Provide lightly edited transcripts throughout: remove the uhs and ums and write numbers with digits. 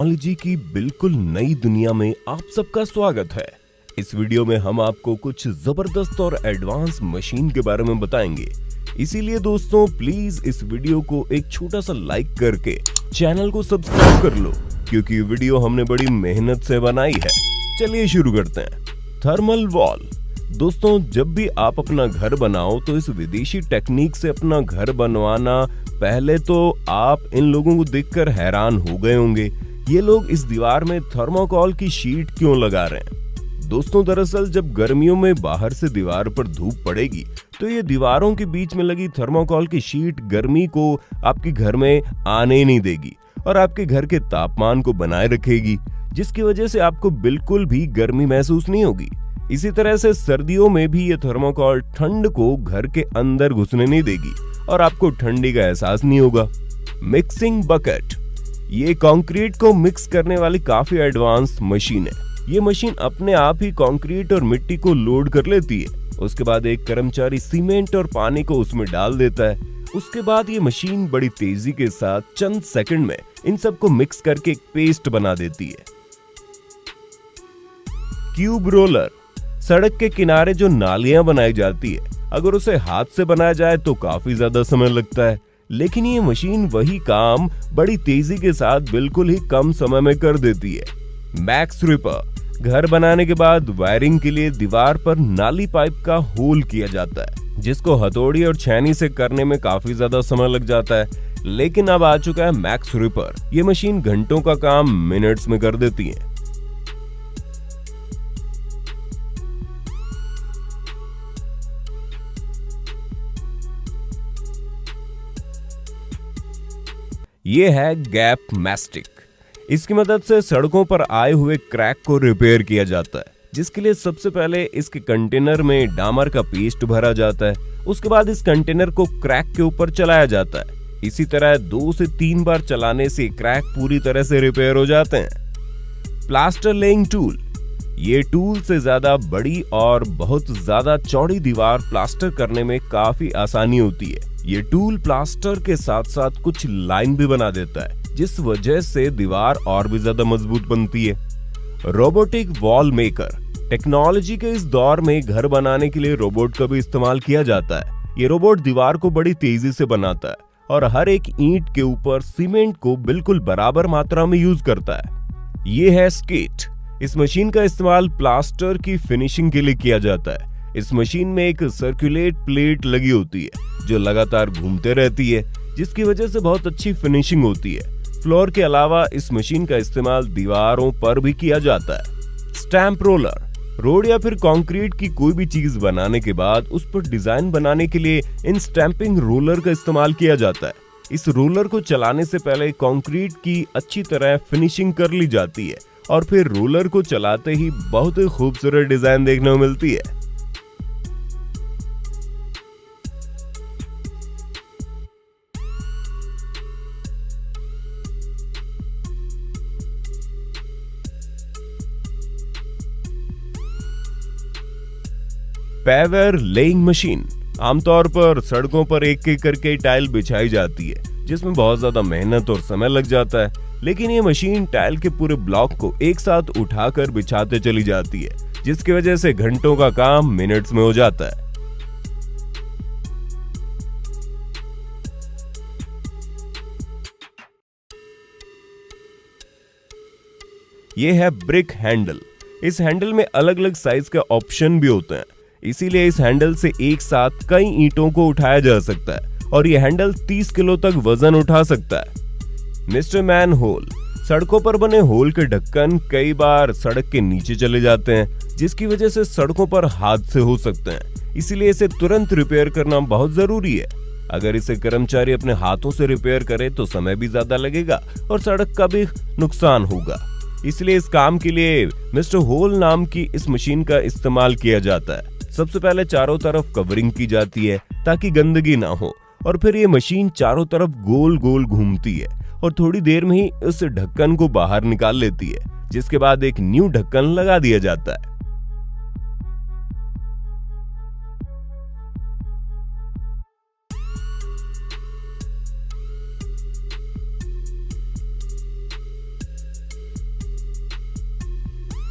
Technology की बिल्कुल नई दुनिया में आप सबका स्वागत है। इस वीडियो में हम आपको कुछ जबरदस्त और एडवांस मशीन के बारे में बताएंगे। इसीलिए दोस्तों प्लीज इस वीडियो को एक छोटा सा लाइक करके चैनल को सब्सक्राइब कर लो, क्योंकि ये वीडियो हमने बड़ी मेहनत से बनाई है। चलिए शुरू करते हैं। Thermal wall. दोस्तों जब भी आप अपना घर बनाओ तो इस विदेशी टेक्निक से अपना घर बनवाना, पहले तो आप इन लोगों को देखकर हैरान हो गए होंगे। ये लोग इस दीवार में थर्मोकोल की शीट क्यों लगा रहे हैं? दोस्तों दरअसल जब गर्मियों में बाहर से दीवार पर धूप पड़ेगी तो ये दीवारों के बीच में लगी थर्मोकोल की शीट गर्मी को आपके घर में आने ही नहीं देगी और आपके घर के तापमान को बनाए रखेगी, जिसकी वजह से आपको बिल्कुल भी गर्मी महसूस नहीं होगी। इसी तरह से सर्दियों में भी ये थर्मोकोल ठंड को घर के अंदर घुसने नहीं देगी और आपको ठंडी का एहसास नहीं होगा। Mixing bucket. ये कंक्रीट को मिक्स करने वाली काफी एडवांस मशीन है। ये मशीन अपने आप ही कंक्रीट और मिट्टी को लोड कर लेती है। उसके बाद एक कर्मचारी सीमेंट और पानी को उसमें डाल देता है। उसके बाद ये मशीन बड़ी तेजी के साथ चंद सेकंड में इन सबको मिक्स करके एक पेस्ट बना देती है। Cube roller. सड़क के किनारे जो नालियां बनाई जाती है, अगर उसे हाथ से बनाया जाए तो काफी ज्यादा समय लगता है, लेकिन ये मशीन वही काम बड़ी तेजी के साथ बिल्कुल ही कम समय में कर देती है। Max ripper. घर बनाने के बाद वायरिंग के लिए दीवार पर नाली पाइप का होल किया जाता है, जिसको हथौड़ी और छेनी से करने में काफी ज्यादा समय लग जाता है, लेकिन अब आ चुका है मैक्स रिपर। ये मशीन घंटों का काम मिनट्स में कर देती है। ये है गैप मैस्टिक। इसकी मदद से सड़कों पर आए हुए क्रैक को रिपेयर किया जाता है, जिसके लिए सबसे पहले इसके कंटेनर में डामर का पेस्ट भरा जाता है। उसके बाद इस कंटेनर को क्रैक के ऊपर चलाया जाता है। इसी तरह 2 से 3 बार चलाने से क्रैक पूरी तरह से रिपेयर हो जाते हैं। Plaster laying tool. ये टूल से ज्यादा बड़ी और बहुत ज्यादा चौड़ी दीवार प्लास्टर करने में काफी आसानी होती है। ये टूल प्लास्टर के साथ साथ कुछ लाइन भी बना देता है, जिस वजह से दीवार और भी ज्यादा मजबूत बनती है। Robotic wall maker. टेक्नोलॉजी के इस दौर में घर बनाने के लिए रोबोट का भी इस्तेमाल किया जाता है। ये रोबोट दीवार को बड़ी तेजी से बनाता है और हर एक ईंट के ऊपर सीमेंट को बिल्कुल बराबर मात्रा में यूज करता है। ये है स्केट। इस मशीन का इस्तेमाल प्लास्टर की फिनिशिंग के लिए किया जाता है। इस मशीन में एक सर्कुलेट प्लेट लगी होती है जो लगातार घूमते रहती है, जिसकी वजह से बहुत अच्छी फिनिशिंग होती है। फ्लोर के अलावा इस मशीन का इस्तेमाल दीवारों पर भी किया जाता है। Stamp roller. रोड या फिर कंक्रीट की कोई भी चीज बनाने के बाद उस पर डिजाइन बनाने के लिए इन स्टैंपिंग रोलर का इस्तेमाल किया जाता है। इस रोलर को चलाने से पहले कंक्रीट की अच्छी तरह फिनिशिंग कर ली जाती है और फिर रोलर को चलाते ही बहुत ही खूबसूरत डिजाइन देखने को मिलती है। Paver laying machine. आमतौर पर सड़कों पर एक एक करके टाइल बिछाई जाती है, जिसमें बहुत ज्यादा मेहनत और समय लग जाता है, लेकिन ये मशीन टाइल के पूरे ब्लॉक को एक साथ उठाकर बिछाते चली जाती है, जिसकी वजह से घंटों का काम मिनट्स में हो जाता है। ये है ब्रिक हैंडल। इस हैंडल में अलग अलग साइज के ऑप्शन भी होते हैं, इसीलिए इस हैंडल से एक साथ कई ईंटों को उठाया जा सकता है और ये हैंडल 30 किलो तक वजन उठा सकता है। Mister manhole. सड़कों पर बने होल के ढक्कन कई बार सड़क के नीचे चले जाते हैं, जिसकी वजह से सड़कों पर हादसे हो सकते हैं, इसीलिए इसे तुरंत रिपेयर करना बहुत जरूरी है। अगर इसे कर्मचारी अपने हाथों से रिपेयर करे तो समय भी ज्यादा लगेगा और सड़क का भी नुकसान होगा। इसलिए इस काम के लिए मिस्टर होल नाम की इस मशीन का इस्तेमाल किया जाता है। सबसे पहले चारों तरफ कवरिंग की जाती है ताकि गंदगी ना हो, और फिर ये मशीन चारों तरफ गोल गोल घूमती है और थोड़ी देर में ही उस ढक्कन को बाहर निकाल लेती है, जिसके बाद एक न्यू ढक्कन लगा दिया जाता है।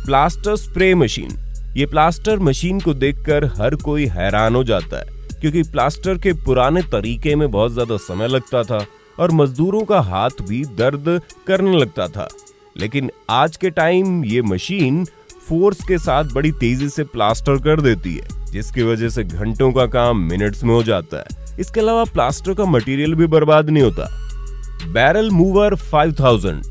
Plaster spray machine. ये प्लास्टर मशीन को देखकर हर कोई हैरान हो जाता है, क्योंकि प्लास्टर के पुराने तरीके में बहुत ज्यादा समय लगता था और मजदूरों का हाथ भी दर्द करने लगता था। लेकिन आज के टाइम ये मशीन फोर्स के साथ बड़ी तेजी से प्लास्टर कर देती है, जिसकी वजह से घंटों का काम मिनट्स में हो जाता है। इसके अलावा प्लास्टर का मटेरियल भी बर्बाद नहीं होता। Barrel mover 5000।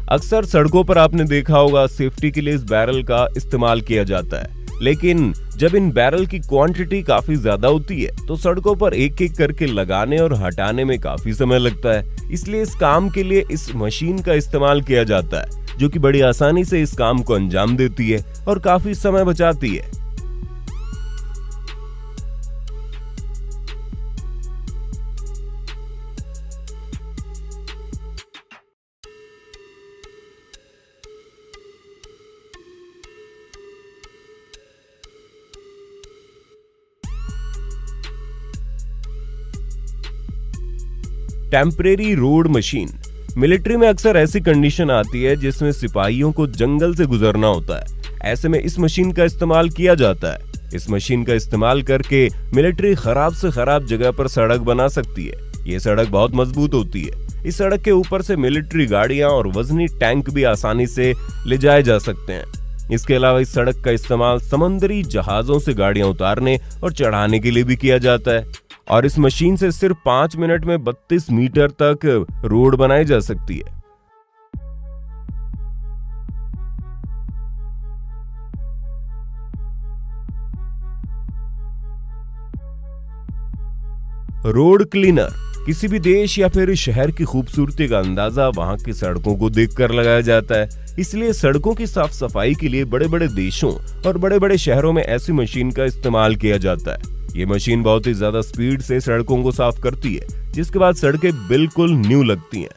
अक्सर सड़कों पर आपने देखा होगा सेफ्टी के लिए इस बैरल का इस्तेमाल किया जाता है, लेकिन जब इन बैरल की क्वांटिटी काफी ज्यादा होती है तो सड़कों पर एक एक करके लगाने और हटाने में काफी समय लगता है। इसलिए इस काम के लिए इस मशीन का इस्तेमाल किया जाता है, जो कि बड़ी आसानी से इस काम को अंजाम देती है और काफी समय बचाती है। Temporary road machine. मिलिट्री में अक्सर ऐसी कंडीशन आती है जिसमें सिपाहियों को जंगल से गुजरना होता है। ऐसे में इस मशीन का इस्तेमाल किया जाता है। इस मशीन का इस्तेमाल करके मिलिट्री खराब से खराब जगह पर सड़क बना सकती है। ये सड़क बहुत मजबूत होती है। इस सड़क के ऊपर से मिलिट्री गाड़ियां और वजनी टैंक भी आसानी से ले जाए जा सकते हैं। इसके अलावा इस सड़क का इस्तेमाल समुद्री जहाजों से गाड़ियां उतारने और चढ़ाने के लिए भी किया जाता है। और इस मशीन से सिर्फ 5 मिनट में 32 मीटर तक रोड बनाई जा सकती है। Road cleaner. किसी भी देश या फिर शहर की खूबसूरती का अंदाजा वहां की सड़कों को देखकर लगाया जाता है। इसलिए सड़कों की साफ सफाई के लिए बड़े बड़े देशों और बड़े बड़े शहरों में ऐसी मशीन का इस्तेमाल किया जाता है। ये मशीन बहुत ही ज्यादा स्पीड से सड़कों को साफ करती है, जिसके बाद सड़कें बिल्कुल न्यू लगती हैं।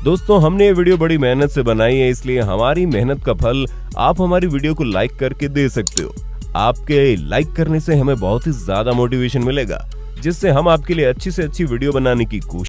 दोस्तों, हमने ये वीडियो बड़ी मेहनत से बनाई है, इसलिए हमारी मेहनत का फल आप हमारी वीडियो को लाइक करके दे सकते हो। आपके लाइक करने से हमें बहुत ही ज्यादा मोटिवेशन मिलेगा, जिससे हम आपके लिए अच्छी से अच्छी वीडियो बनाने की कोशिश